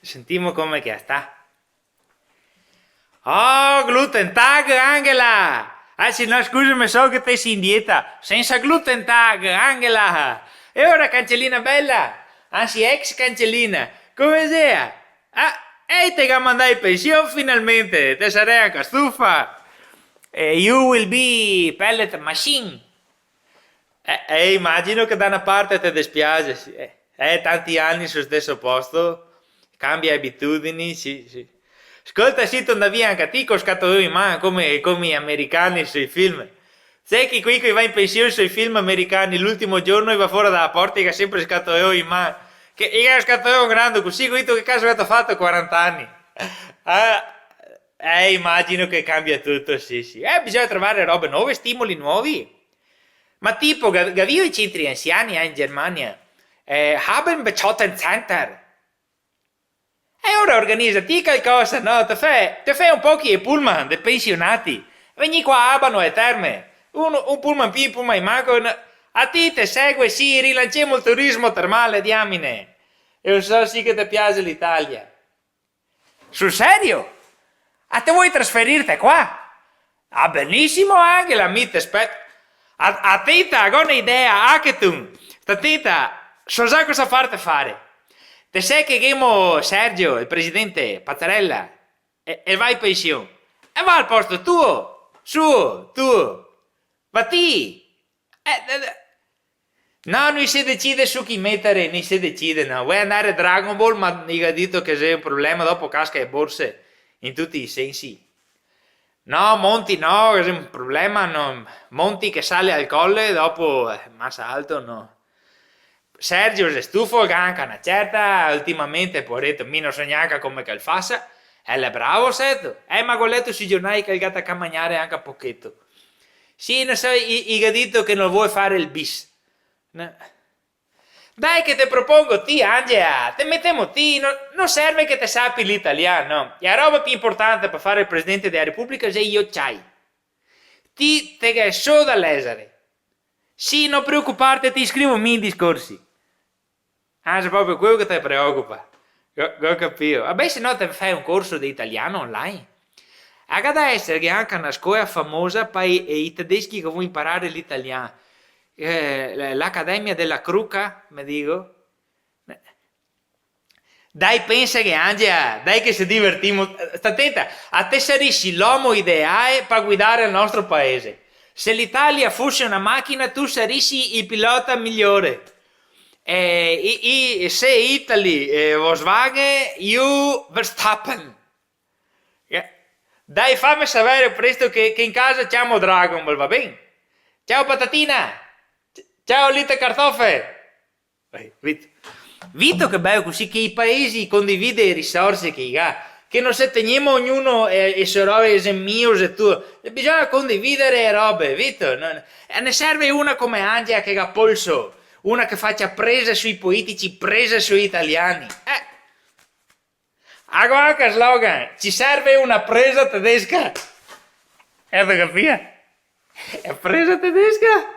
Sentimo come che sta. Oh, Gluten Tag, Angela! Anzi, no, scusami, so che te sei in dieta. Senza Gluten Tag, Angela! E ora, cancellina bella! Anzi, ex cancellina, come sei? Ah, e te che mandai in pensione finalmente! Te sarei anche stufa! You will be pellet machine! Immagino che da una parte ti dispiace, sì. Tanti anni sullo stesso posto, cambia abitudini, sì, sì. Ascolta, sì, torna via anche a te con scatto in mano, come gli americani sui film. Sai che qui che va in pensione sui film americani, l'ultimo giorno va fuori dalla porta e che ha sempre scatto in mano. Che io scatto un grande così, questo che caso avete fatto a 40 anni? Ah, immagino che cambia tutto, sì, sì. Bisogna trovare robe nuove, stimoli nuovi. Ma tipo, Gavio i centri anziani in Germania haben Center. E ora organizzati qualcosa, no? Te fai un po' che i pullman dei pensionati. Vieni qua a Abano e Terme. Un pullman più, un pullman in manco. A te segue, sì, rilanciamo il turismo termale, diamine. E so sì che ti piace l'Italia. Sul serio? A te vuoi trasferirti qua? Ah, benissimo anche la mia aspetta. A te ho un'idea, anche tu. Statita, so già cosa farti fare. Te sai che Ghemo Sergio, il presidente Pazzarella, e va in pensione. E va al posto tuo, suo, tuo. Ma ti. No, non si decide su chi mettere, non si decide, no. Vuoi andare a Dragon Ball, ma mi ha detto che c'è un problema, dopo casca le borse, in tutti i sensi. No, Monti no, è un problema, no. Monti che sale al colle, dopo massa alto, no. Sergio si stufo anche una certa, ultimamente, poveretto, mi non so neanche come che il faccia, e è bravo, setto. Ma ho letto sui giornali che il gatto a mangiare anche a pochetto. Sì, non so, ha detto che non vuoi fare il bis. No. Dai che ti propongo ti, Angela, te mettiamo ti, non serve che te sappi l'italiano. La roba più importante per fare il presidente della Repubblica è io c'hai. Ti te che è solo da lesere. Sì, non preoccuparti, ti scrivo i discorsi. Ah, è proprio quello che ti preoccupa. Ho capito. Vabbè, se no te fai un corso di italiano online. Anche da essere che anche una scuola famosa per i tedeschi che vogliono imparare l'italiano. L'Accademia della Cruca, mi dico. Dai, pensa che Angela, dai che si divertimo. Sta attenta, a te saresti l'uomo ideale per guidare il nostro paese. Se l'Italia fosse una macchina, tu saresti il pilota migliore. Se Italy Volkswagen, you Verstappen. Dai, fammi sapere presto che in casa chiamo Dragon Ball, va bene? Ciao patatina! Ciao Lita Kartoffel! Vito che bello così che i paesi condividono le risorse che ha, che non se teniamo ognuno e se robe se mio se tu, bisogna condividere le robe, Vito, ne serve una come Angela che ha polso, una che faccia prese sui politici, prese sui italiani. Anche slogan, ci serve una presa tedesca. Da capire? È presa tedesca?